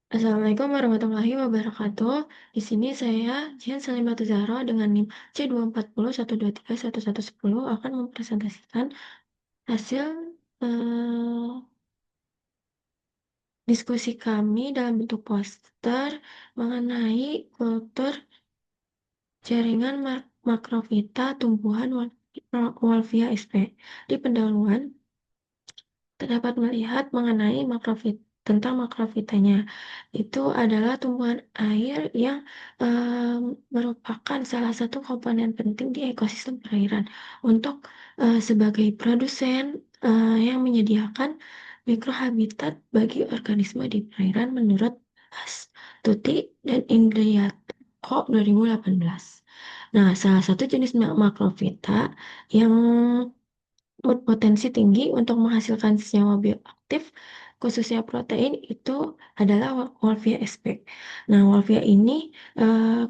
Assalamualaikum warahmatullahi wabarakatuh. Di sini saya, Jihan Salimatu Zahra dengan NIM C24012311110 akan mempresentasikan hasil eh, diskusi kami dalam bentuk poster mengenai kultur jaringan makrofita tumbuhan Wolffia sp. Di pendahuluan, terdapat melihat mengenai tentang makrofitanya. Itu adalah tumbuhan air yang merupakan salah satu komponen penting di ekosistem perairan untuk sebagai produsen yang menyediakan mikrohabitat bagi organisme di perairan menurut Tuti dan Indriatko 2018. Nah, salah satu jenis makrofita yang berpotensi tinggi untuk menghasilkan senyawa bioaktif, khususnya protein, itu adalah Wolffia sp. Nah, Wolffia ini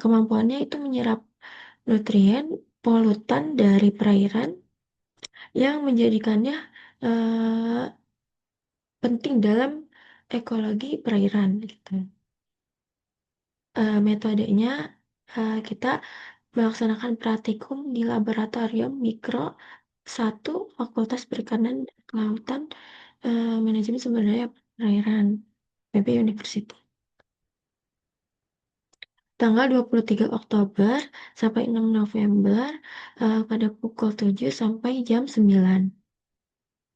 kemampuannya itu menyerap nutrien, polutan dari perairan yang menjadikannya eh, penting dalam ekologi perairan gitu. Metodenya kita melaksanakan praktikum di Laboratorium Mikro 1 Fakultas Perikanan dan Kelautan Manajemen Sumber Daya Perairan PB University. Tanggal 23 Oktober sampai 6 November pada pukul 7 sampai jam 9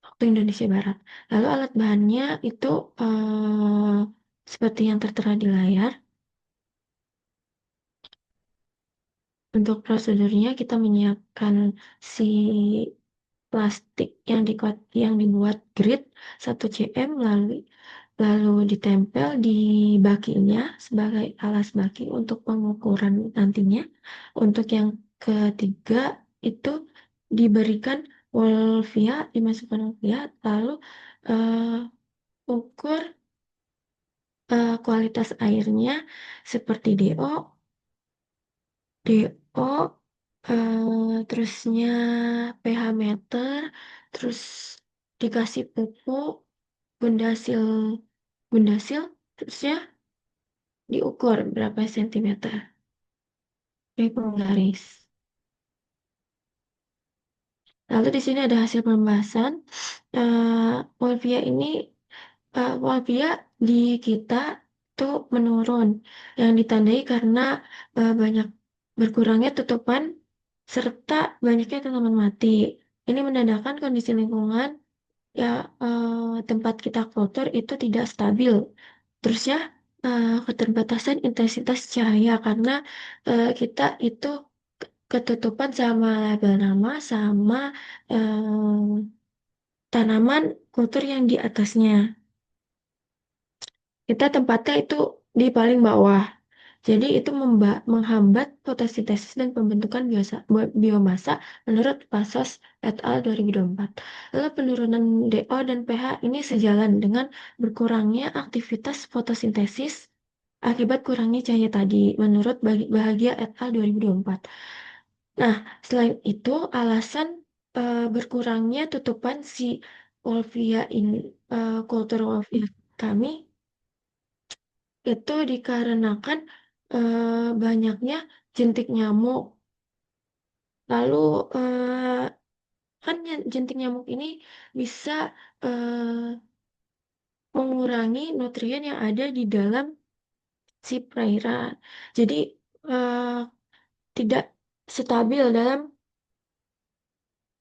waktu Indonesia Barat. Lalu alat bahannya itu seperti yang tertera di layar. Untuk prosedurnya kita menyiapkan si plastik yang dibuat grid 1 cm lalu ditempel di bakinya sebagai alas baki untuk pengukuran nantinya. Untuk yang ketiga itu diberikan Wolffia, dimasukkan Wolffia, lalu ukur kualitas airnya seperti DO, terusnya pH meter, terus dikasih pupuk, gundasil, gundasil, terusnya diukur berapa sentimeter dari penggaris. Lalu di sini ada hasil pembahasan. Wolffia ini, Wolffia di kita tuh menurun, yang ditandai karena banyak berkurangnya tutupan serta banyaknya tanaman mati. Ini menandakan kondisi lingkungan ya tempat kita kotor itu tidak stabil. Terusnya keterbatasan intensitas cahaya karena kita itu ketutupan sama label nama sama tanaman kultur yang di atasnya. Kita tempatnya itu di paling bawah. Jadi itu menghambat fotosintesis dan pembentukan biomasa menurut Pasos et al. 2024. Lalu penurunan DO dan pH ini sejalan dengan berkurangnya aktivitas fotosintesis akibat kurangnya cahaya tadi menurut Bahagia et al. 2024. Nah, selain itu alasan berkurangnya tutupan si Wolffia ini, kultur Wolffia kami itu dikarenakan banyaknya jentik nyamuk. Lalu kan jentik nyamuk ini bisa mengurangi nutrien yang ada di dalam si perairan. Jadi eh, tidak stabil dalam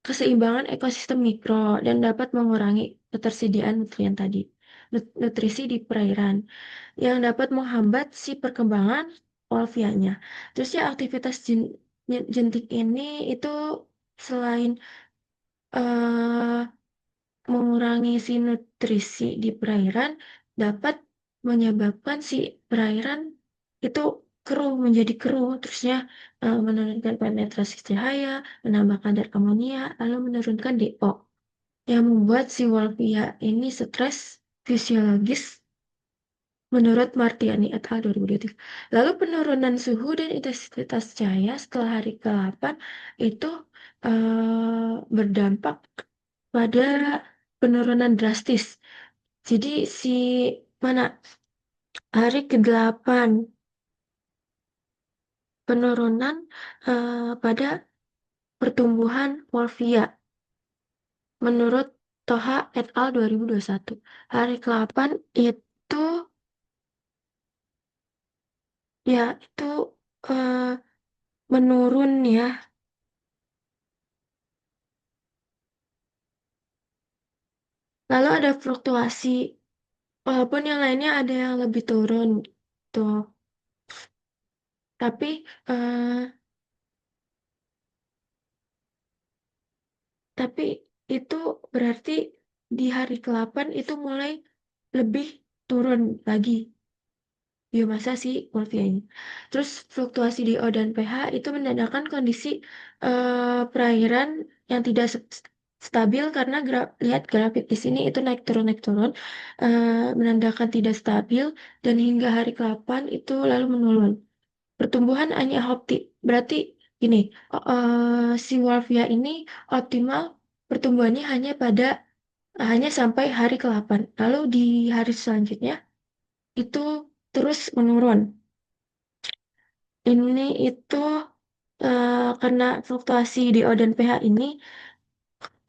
keseimbangan ekosistem mikro dan dapat mengurangi ketersediaan nutrien tadi, nutrisi di perairan yang dapat menghambat si perkembangan Wolffianya. Terus ya aktivitas jentik ini itu selain eh, mengurangi si nutrisi di perairan dapat menyebabkan si perairan itu keruh menjadi keruh, terusnya menurunkan penetrasi cahaya, menambah kadar amonia, lalu menurunkan DO yang membuat si Wolffia ini stres fisiologis menurut Martiani et al. 2023. Lalu penurunan suhu dan intensitas cahaya setelah hari ke-8 itu berdampak pada penurunan drastis. Jadi si mana Hari ke-8, penurunan pada pertumbuhan Wolffia menurut Toha et al. 2021. Hari ke-8 itu ya itu eh, menurun ya. Lalu ada fluktuasi, walaupun yang lainnya ada yang lebih turun tuh. Tapi eh, tapi itu berarti di hari ke-8 itu mulai lebih turun lagi biomasa si Wolfia-nya. Terus fluktuasi DO dan pH itu menandakan kondisi perairan yang tidak stabil karena lihat grafik di sini itu naik turun menandakan tidak stabil dan hingga hari ke-8 itu lalu menurun. Pertumbuhan Aniahopti berarti gini, si Wolfia ini optimal pertumbuhannya hanya sampai hari ke-8. Lalu di hari selanjutnya itu terus menurun. Ini itu karena fluktuasi DO dan pH ini,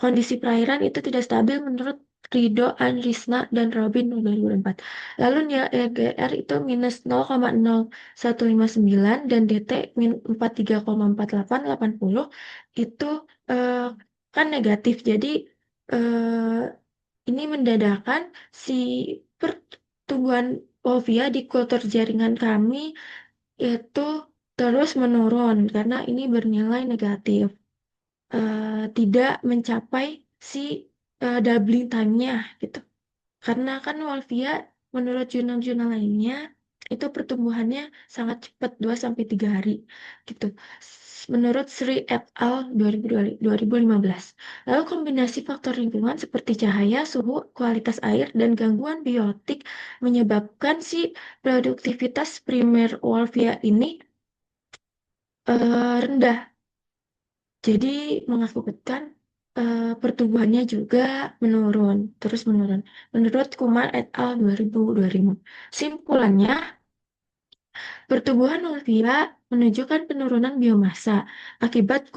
kondisi perairan itu tidak stabil menurut Rido, Anrisna, dan Robin 2004. Lalu nilai EGR itu minus 0,0159 dan DT min 43,4880 itu eh, kan negatif. Jadi eh, ini mendadakan si pertumbuhan ovia di kultur jaringan kami itu terus menurun karena ini bernilai negatif. Tidak mencapai si doubling time-nya gitu. Karena kan Wolfia menurut jurnal-jurnal lainnya itu pertumbuhannya sangat cepat 2 sampai 3 hari gitu. Menurut Sri et al. 2015. Lalu kombinasi faktor lingkungan seperti cahaya, suhu, kualitas air, dan gangguan biotik menyebabkan si produktivitas primer Wolfia ini rendah. Jadi mengakibatkan pertumbuhannya juga terus menurun. Menurut Kumar et al. 2005. Simpulannya, pertumbuhan Olivia menunjukkan penurunan biomasa akibat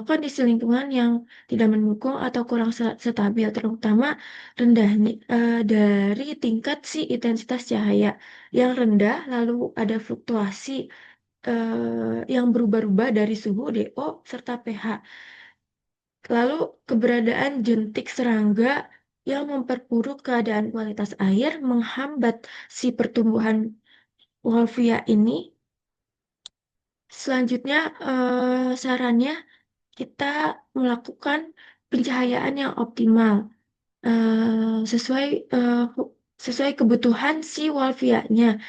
kondisi lingkungan yang tidak mendukung atau kurang stabil, terutama rendahnya dari tingkat si intensitas cahaya yang rendah, lalu ada fluktuasi yang berubah-ubah dari suhu, DO, serta pH. Lalu keberadaan jentik serangga yang memperburuk keadaan kualitas air menghambat si pertumbuhan Wolffia ini. Selanjutnya sarannya kita melakukan pencahayaan yang optimal sesuai sesuai kebutuhan si Wolffia-nya.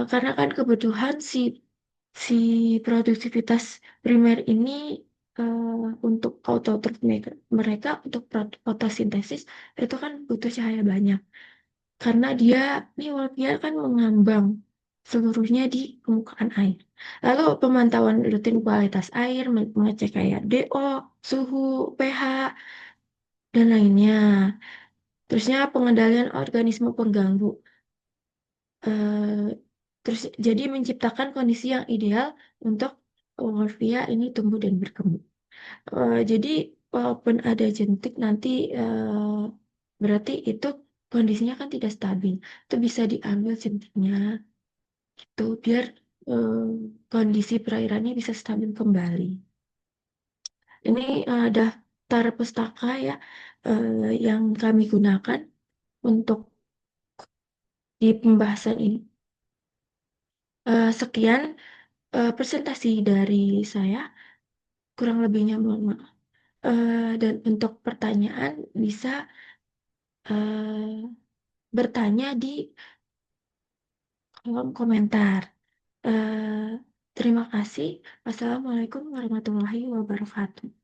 Karena kan kebutuhan si produktivitas primer ini eh, untuk autotrof mereka untuk fotosintesis itu kan butuh cahaya banyak karena dia nih dia kan mengambang seluruhnya di permukaan air. Lalu pemantauan rutin kualitas air, mengecek kayak DO, suhu, pH, dan lainnya. Terusnya pengendalian organisme pengganggu. eh, Terus jadi menciptakan kondisi yang ideal untuk Wolffia ini tumbuh dan berkembang. Jadi walaupun ada jentik nanti berarti itu kondisinya kan tidak stabil. Itu bisa diambil jentiknya gitu biar eh, kondisi perairannya bisa stabil kembali. Ini daftar pustaka ya yang kami gunakan untuk di pembahasan ini. Sekian presentasi dari saya, kurang lebihnya mohon maaf. Dan untuk pertanyaan bisa eh, bertanya di kolom komentar. Eh, Terima kasih. Wassalamualaikum warahmatullahi wabarakatuh.